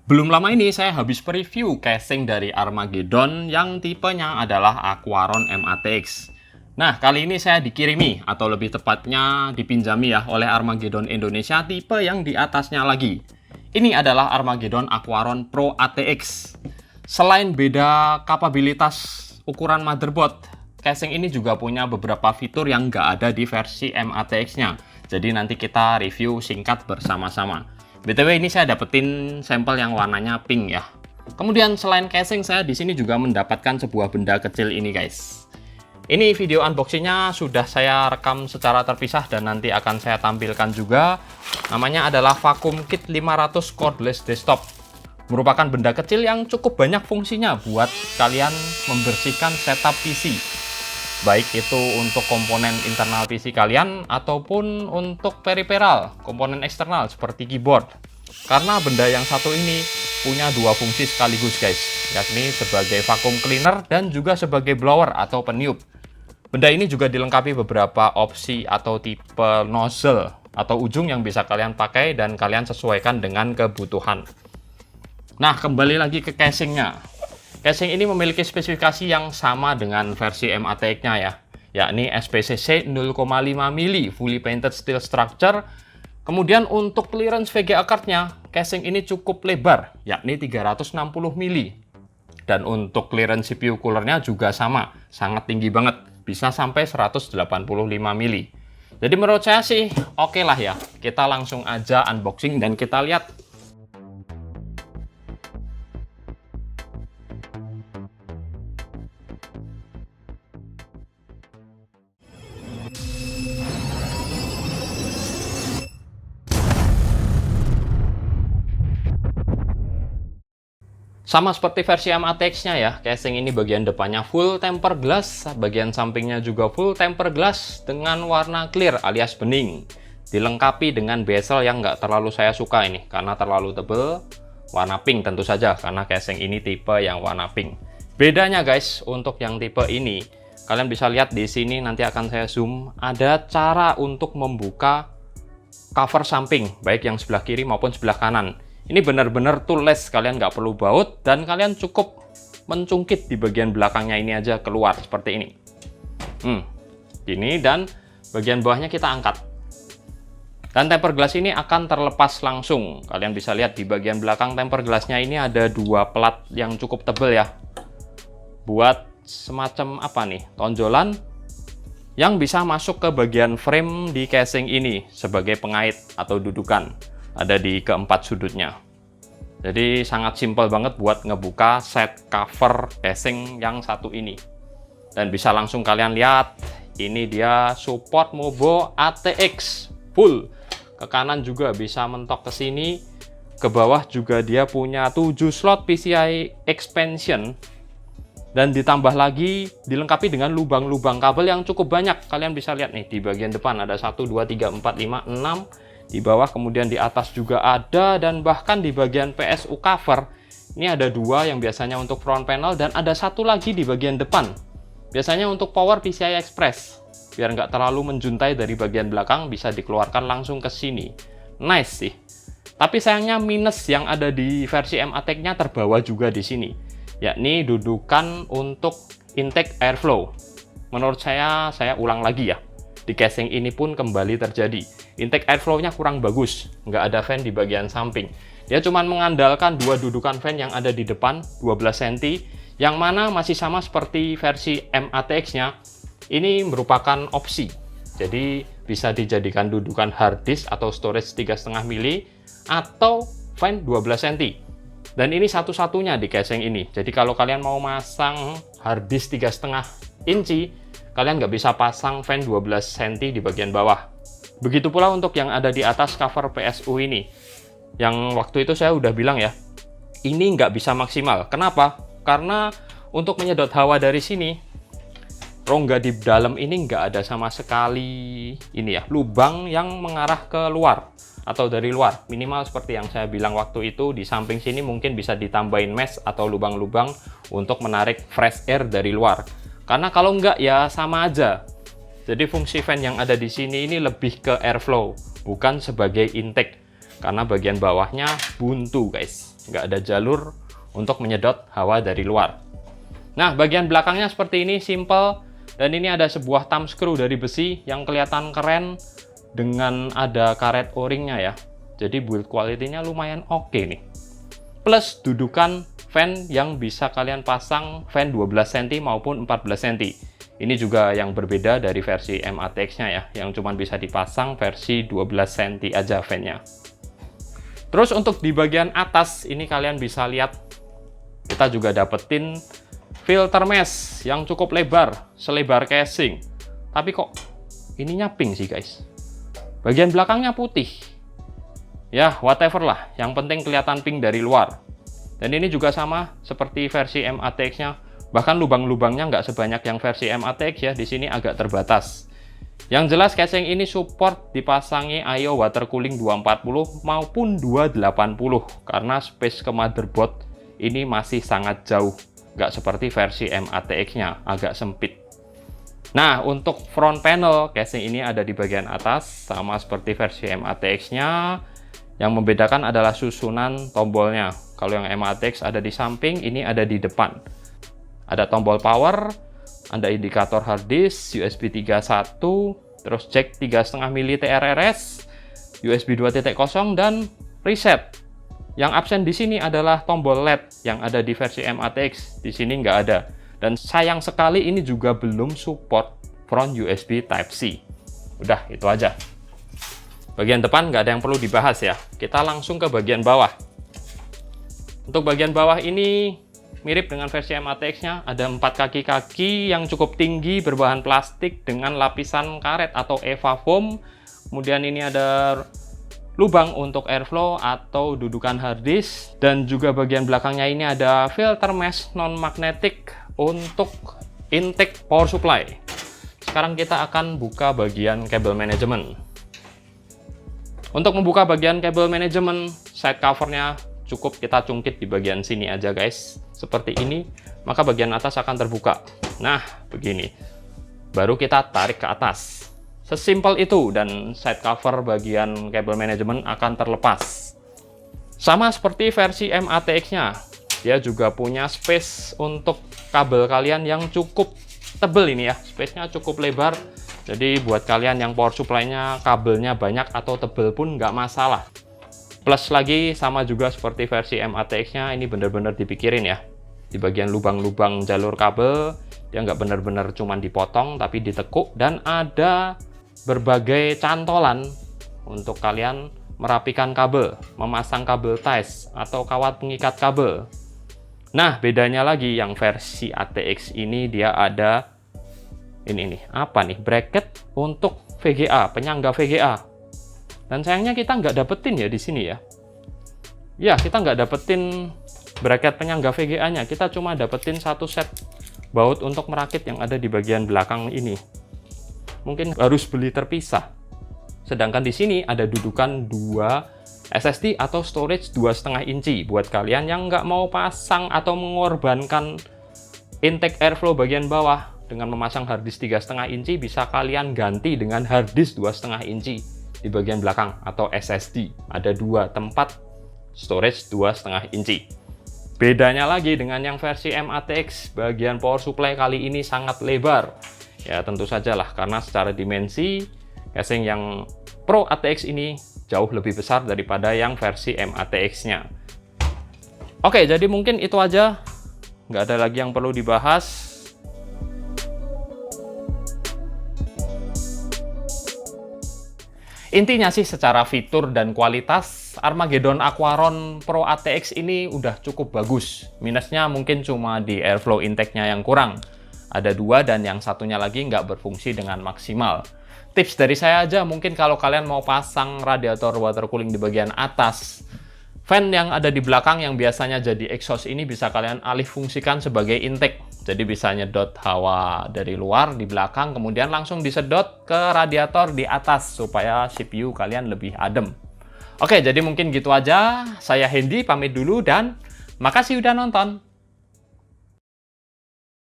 Belum lama ini saya habis preview casing dari Armageddon yang tipenya adalah Aquaron MATX. Nah, kali ini saya dikirimi atau lebih tepatnya dipinjami ya oleh Armageddon Indonesia tipe yang di atasnya lagi. Ini adalah Armageddon Aquaron Pro ATX. Selain beda kapabilitas ukuran motherboard, casing ini juga punya beberapa fitur yang nggak ada di versi MATX-nya. Jadi nanti kita review singkat bersama-sama. BTW ini saya dapetin sampel yang warnanya pink ya. Kemudian selain casing, saya di sini juga mendapatkan sebuah benda kecil ini guys. Ini video unboxingnya sudah saya rekam secara terpisah dan nanti akan saya tampilkan juga. Namanya adalah Vacuum Kit 500 Cordless Desktop. Merupakan benda kecil yang cukup banyak fungsinya buat kalian membersihkan setup PC. Baik itu untuk komponen internal PC kalian ataupun untuk periferal, komponen eksternal seperti keyboard. Karena benda yang satu ini punya dua fungsi sekaligus guys, yakni sebagai vacuum cleaner dan juga sebagai blower atau peniup. Benda ini juga dilengkapi beberapa opsi atau tipe nozzle atau ujung yang bisa kalian pakai dan kalian sesuaikan dengan kebutuhan. Nah, kembali lagi ke casingnya. Casing ini memiliki spesifikasi yang sama dengan versi MATX-nya ya, yakni SPCC 0,5 mm fully painted steel structure. Kemudian untuk clearance VGA card-nya, casing ini cukup lebar, yakni 360 mm. Dan untuk clearance CPU cooler-nya juga sama, sangat tinggi banget, bisa sampai 185 mm. Jadi menurut saya sih oke lah ya, kita langsung aja unboxing dan kita lihat. Sama seperti versi MATX-nya ya, casing ini bagian depannya full tempered glass, bagian sampingnya juga full tempered glass dengan warna clear alias bening. Dilengkapi dengan bezel yang nggak terlalu saya suka ini, karena terlalu tebal, warna pink tentu saja, karena casing ini tipe yang warna pink. Bedanya guys, untuk yang tipe ini, kalian bisa lihat di sini, nanti akan saya zoom, ada cara untuk membuka cover samping, baik yang sebelah kiri maupun sebelah kanan. Ini benar-benar toolless, kalian nggak perlu baut dan kalian cukup mencungkit di bagian belakangnya ini aja keluar seperti ini. Ini dan bagian bawahnya kita angkat. Dan tempered glass ini akan terlepas langsung. Kalian bisa lihat di bagian belakang tempered glassnya ini ada dua pelat yang cukup tebal ya. Buat semacam apa nih, tonjolan yang bisa masuk ke bagian frame di casing ini sebagai pengait atau dudukan. Ada di keempat sudutnya. Jadi sangat simpel banget buat ngebuka set cover casing yang satu ini. Dan bisa langsung kalian lihat, ini dia support Mobo ATX full. Ke kanan juga bisa mentok ke sini. Ke bawah juga dia punya 7 slot PCI expansion. Dan ditambah lagi dilengkapi dengan lubang-lubang kabel yang cukup banyak. Kalian bisa lihat nih di bagian depan ada 1, 2, 3, 4, 5, 6. Di bawah kemudian di atas juga ada, dan bahkan di bagian PSU cover ini ada dua yang biasanya untuk front panel dan ada satu lagi di bagian depan biasanya untuk power PCI Express. Biar nggak terlalu menjuntai dari bagian belakang, bisa dikeluarkan langsung ke sini. Nice sih. Tapi sayangnya minus yang ada di versi MATX-nya terbawa juga di sini, yakni dudukan untuk intake airflow. Menurut saya ulang lagi ya, di casing ini pun kembali terjadi. Intake airflow-nya kurang bagus, nggak ada fan di bagian samping. Dia cuma mengandalkan dua dudukan fan yang ada di depan, 12 cm, yang mana masih sama seperti versi MATX-nya. Ini merupakan opsi, jadi bisa dijadikan dudukan hard disk atau storage 3,5 mili atau fan 12 cm. Dan ini satu-satunya di casing ini. Jadi kalau kalian mau masang hard disk 3,5 inci, kalian nggak bisa pasang fan 12 cm di bagian bawah. Begitu pula untuk yang ada di atas cover PSU ini. Yang waktu itu saya udah bilang ya, ini nggak bisa maksimal. Kenapa? Karena untuk menyedot hawa dari sini, rongga di dalam ini nggak ada sama sekali ini ya, lubang yang mengarah ke luar atau dari luar. Minimal seperti yang saya bilang waktu itu, di samping sini mungkin bisa ditambahin mesh atau lubang-lubang untuk menarik fresh air dari luar. Karena kalau nggak ya sama aja. Jadi fungsi fan yang ada di sini ini lebih ke airflow, bukan sebagai intake. karena bagian bawahnya buntu guys, nggak ada jalur untuk menyedot hawa dari luar. Nah, bagian belakangnya seperti ini, simple, dan ini ada sebuah thumb screw dari besi yang kelihatan keren dengan ada karet o-ringnya ya. Jadi build quality-nya lumayan oke nih. Plus dudukan fan yang bisa kalian pasang fan 12 cm maupun 14 cm. Ini juga yang berbeda dari versi MATX-nya ya, yang cuma bisa dipasang versi 12 cm aja fan-nya. Terus untuk di bagian atas ini kalian bisa lihat kita juga dapetin filter mesh yang cukup lebar, selebar casing. Tapi kok ininya pink sih guys. Bagian belakangnya putih. Ya, whatever lah, yang penting kelihatan pink dari luar. Dan ini juga sama seperti versi MATX-nya, bahkan lubang-lubangnya nggak sebanyak yang versi MATX ya, di sini agak terbatas. Yang jelas casing ini support dipasangi I/O water cooling 240 maupun 280, karena space ke motherboard ini masih sangat jauh, nggak seperti versi MATX-nya, agak sempit. Nah, untuk front panel, casing ini ada di bagian atas, sama seperti versi MATX-nya. Yang membedakan adalah susunan tombolnya. Kalau yang MATX ada di samping, ini ada di depan. Ada tombol power, ada indikator hard disk, USB 3.1, terus jack 3,5 mili TRRS, USB 2.0, dan reset. Yang absen di sini adalah tombol LED yang ada di versi MATX. Di sini nggak ada. Dan sayang sekali ini juga belum support front USB Type-C. Udah, itu aja. Bagian depan nggak ada yang perlu dibahas ya. Kita langsung ke bagian bawah. Untuk bagian bawah ini mirip dengan versi MATX-nya. Ada 4 kaki-kaki yang cukup tinggi berbahan plastik dengan lapisan karet atau EVA foam. Kemudian ini ada lubang untuk airflow atau dudukan hard disk. Dan juga bagian belakangnya ini ada filter mesh non-magnetic untuk intake power supply. Sekarang kita akan buka bagian kabel manajemen. Untuk membuka bagian kabel manajemen, side covernya cukup kita cungkit di bagian sini aja guys. Seperti ini, maka bagian atas akan terbuka. Nah, begini. Baru kita tarik ke atas. Sesimpel itu, dan side cover bagian kabel manajemen akan terlepas. Sama seperti versi MATX-nya, dia juga punya space untuk kabel kalian yang cukup tebel ini ya. Space-nya cukup lebar. Jadi buat kalian yang power supply-nya kabelnya banyak atau tebel pun nggak masalah. Plus lagi sama juga seperti versi MATX-nya, ini bener-bener dipikirin ya. Di bagian lubang-lubang jalur kabel, dia nggak bener-bener cuman dipotong tapi ditekuk, dan ada berbagai cantolan untuk kalian merapikan kabel, memasang kabel ties atau kawat pengikat kabel. Nah, bedanya lagi yang versi ATX ini dia ada ini nih, apa nih, bracket untuk VGA, penyangga VGA. Dan sayangnya kita nggak dapetin ya di sini ya. Ya, kita nggak dapetin bracket penyangga VGA-nya. Kita cuma dapetin satu set baut untuk merakit yang ada di bagian belakang ini. Mungkin harus beli terpisah. Sedangkan di sini ada dudukan 2 SSD atau storage 2,5 inci. Buat kalian yang nggak mau pasang atau mengorbankan intake airflow bagian bawah, dengan memasang hard disk 3,5 inci, bisa kalian ganti dengan hard disk 2,5 inci di bagian belakang atau SSD. Ada 2 tempat storage 2,5 inci. Bedanya lagi dengan yang versi MATX, bagian power supply kali ini sangat lebar. Ya tentu sajalah, karena secara dimensi casing yang Pro ATX ini jauh lebih besar daripada yang versi MATX-nya. Oke, jadi mungkin itu aja. Nggak ada lagi yang perlu dibahas. Intinya sih secara fitur dan kualitas, Armageddon Aquaron Pro ATX ini udah cukup bagus. Minusnya mungkin cuma di airflow intake-nya yang kurang. Ada 2 dan yang satunya lagi nggak berfungsi dengan maksimal. Tips dari saya aja, mungkin kalau kalian mau pasang radiator water cooling di bagian atas, fan yang ada di belakang yang biasanya jadi exhaust ini bisa kalian alih fungsikan sebagai intake. Jadi bisa nyedot hawa dari luar di belakang, kemudian langsung disedot ke radiator di atas supaya CPU kalian lebih adem. Oke, jadi mungkin gitu aja. Saya Hendy pamit dulu dan makasih udah nonton.